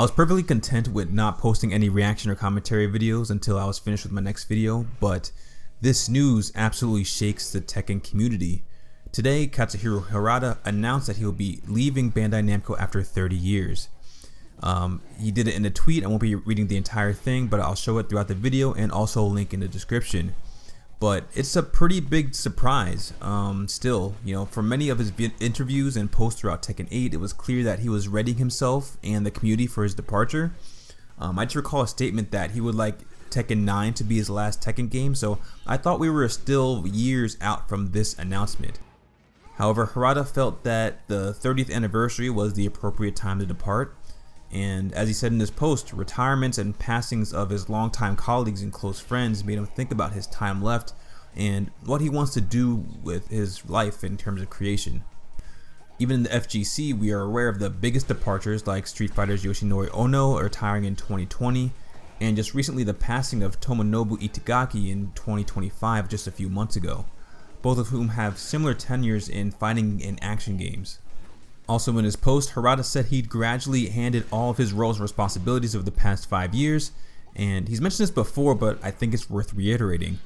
I was perfectly content with not posting any reaction or commentary videos until I was finished with my next video, but this news absolutely shakes the Tekken community. Today, Katsuhiro Harada announced that he will be leaving Bandai Namco after 30 years. He did it in a tweet. I won't be reading the entire thing, but I'll show it throughout the video and also a link in the description. But it's a pretty big surprise. Still, for many of his interviews and posts throughout Tekken 8, it was clear that he was readying himself and the community for his departure. I just recall a statement that he would like Tekken 9 to be his last Tekken game, so I thought we were still years out from this announcement. However, Harada felt that the 30th anniversary was the appropriate time to depart, and as he said in his post, retirements and passings of his longtime colleagues and close friends made him think about his time left and what he wants to do with his life in terms of creation. Even in the FGC, we are aware of the biggest departures like Street Fighter's Yoshinori Ono retiring in 2020, and just recently the passing of Tomonobu Itagaki in 2025, just a few months ago, both of whom have similar tenures in fighting and action games. Also in his post, Harada said he'd gradually handed all of his roles and responsibilities over the past 5 years, and he's mentioned this before, but I think it's worth reiterating.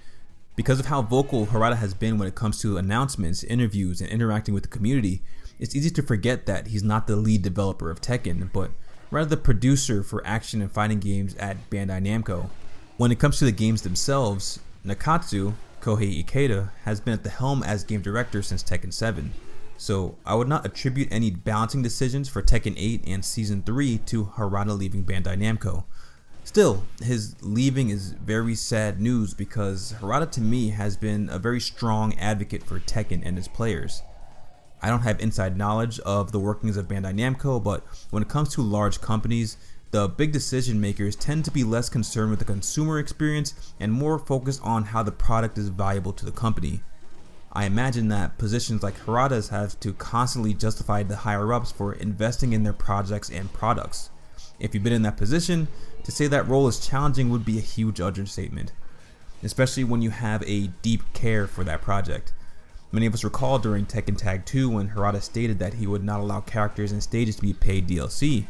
Because of how vocal Harada has been when it comes to announcements, interviews, and interacting with the community, it's easy to forget that he's not the lead developer of Tekken, but rather the producer for action and fighting games at Bandai Namco. When it comes to the games themselves, Nakatsu, Kohei Ikeda, has been at the helm as game director since Tekken 7. So I would not attribute any balancing decisions for Tekken 8 and Season 3 to Harada leaving Bandai Namco. Still, his leaving is very sad news because Harada to me has been a very strong advocate for Tekken and its players. I don't have inside knowledge of the workings of Bandai Namco, but when it comes to large companies, the big decision makers tend to be less concerned with the consumer experience and more focused on how the product is valuable to the company. I imagine that positions like Harada's have to constantly justify the higher-ups for investing in their projects and products. If you've been in that position, to say that role is challenging would be a huge understatement, especially when you have a deep care for that project. Many of us recall during Tekken Tag 2 when Harada stated that he would not allow characters and stages to be paid DLC.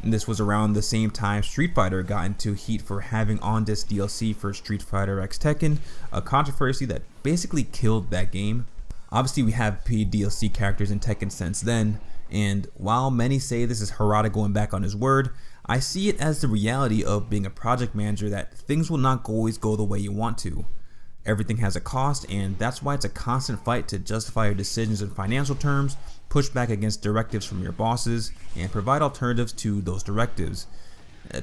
And this was around the same time Street Fighter got into heat for having on-disc DLC for Street Fighter X Tekken, a controversy that basically killed that game. Obviously we have paid DLC characters in Tekken since then, and while many say this is Harada going back on his word, I see it as the reality of being a project manager that things will not always go the way you want to. Everything has a cost, and that's why it's a constant fight to justify your decisions in financial terms, push back against directives from your bosses, and provide alternatives to those directives.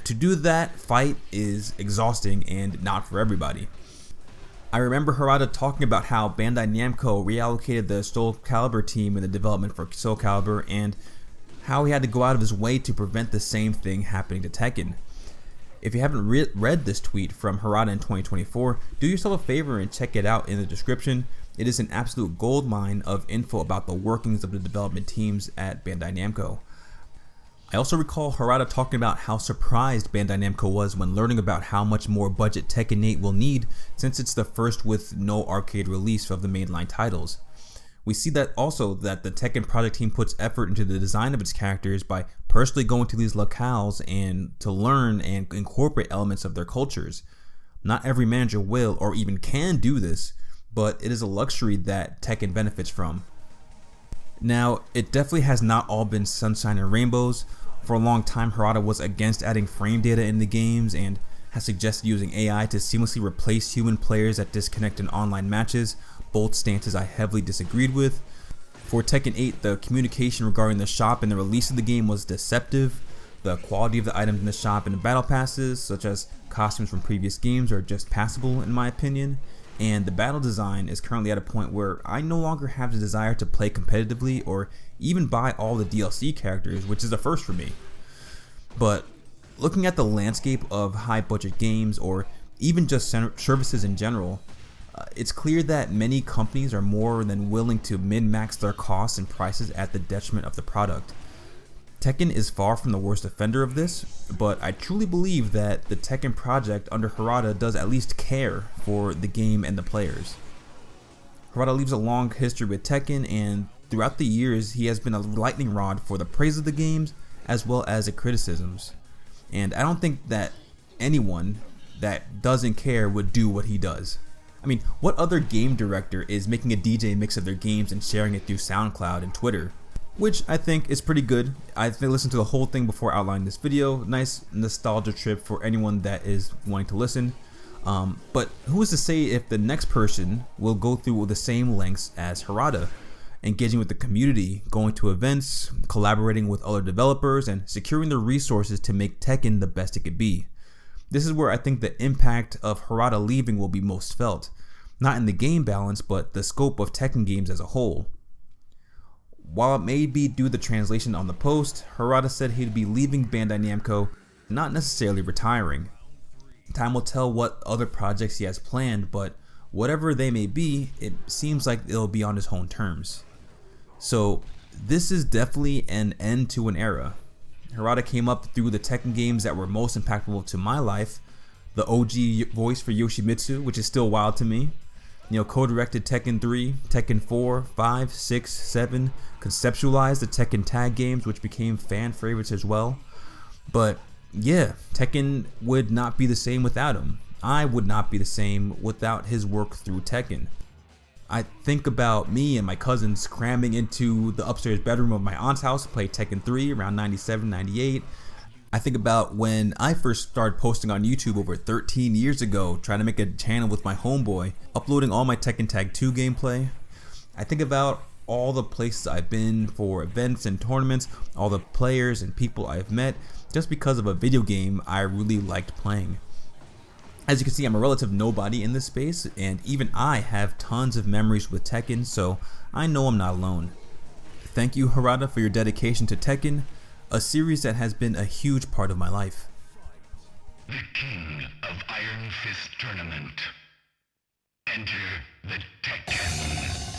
To do that fight is exhausting and not for everybody. I remember Harada talking about how Bandai Namco reallocated the Soul Calibur team in the development for Soul Calibur and how he had to go out of his way to prevent the same thing happening to Tekken. If you haven't read this tweet from Harada in 2024, do yourself a favor and check it out in the description. It is an absolute goldmine of info about the workings of the development teams at Bandai Namco. I also recall Harada talking about how surprised Bandai Namco was when learning about how much more budget Tekken 8 will need since it's the first with no arcade release of the mainline titles. We see that also that the Tekken project team puts effort into the design of its characters by personally going to these locales and to learn and incorporate elements of their cultures. Not every manager will or even can do this, but it is a luxury that Tekken benefits from. Now, it definitely has not all been sunshine and rainbows. For a long time, Harada was against adding frame data in the games and has suggested using AI to seamlessly replace human players that disconnect in online matches, both stances I heavily disagreed with. For Tekken 8, the communication regarding the shop and the release of the game was deceptive. The quality of the items in the shop and the battle passes, such as costumes from previous games, are just passable in my opinion. And the battle design is currently at a point where I no longer have the desire to play competitively or even buy all the DLC characters, which is a first for me. But looking at the landscape of high budget games or even just services in general, it's clear that many companies are more than willing to min-max their costs and prices at the detriment of the product. Tekken is far from the worst offender of this, but I truly believe that the Tekken project under Harada does at least care for the game and the players. Harada leaves a long history with Tekken, and throughout the years he has been a lightning rod for the praise of the games as well as the criticisms. and I don't think that anyone that doesn't care would do what he does. I mean, what other game director is making a DJ mix of their games and sharing it through SoundCloud and Twitter? Which I think is pretty good. I listened to the whole thing before outlining this video. Nice nostalgia trip for anyone that is wanting to listen. But who is to say if the next person will go through the same lengths as Harada, engaging with the community, going to events, collaborating with other developers, and securing the resources to make Tekken the best it could be. This is where I think the impact of Harada leaving will be most felt, not in the game balance, but the scope of Tekken games as a whole. While it may be due to the translation on the post, Harada said he'd be leaving Bandai Namco, not necessarily retiring. Time will tell what other projects he has planned, but whatever they may be, it seems like it'll be on his own terms. So this is definitely an end to an era. Harada came up through the Tekken games that were most impactful to my life. The OG voice for Yoshimitsu, which is still wild to me. Co-directed Tekken 3, Tekken 4, 5, 6, 7, conceptualized the Tekken tag games, which became fan favorites as well. But yeah, Tekken would not be the same without him. I would not be the same without his work through Tekken. I think about me and my cousins cramming into the upstairs bedroom of my aunt's house to play Tekken 3 around 97, 98. I think about when I first started posting on YouTube over 13 years ago, trying to make a channel with my homeboy, uploading all my Tekken Tag 2 gameplay. I think about all the places I've been for events and tournaments, all the players and people I've met, just because of a video game I really liked playing. As you can see, I'm a relative nobody in this space, and even I have tons of memories with Tekken, so I know I'm not alone. Thank you, Harada, for your dedication to Tekken, a series that has been a huge part of my life. The King of Iron Fist Tournament. Enter the Tekken.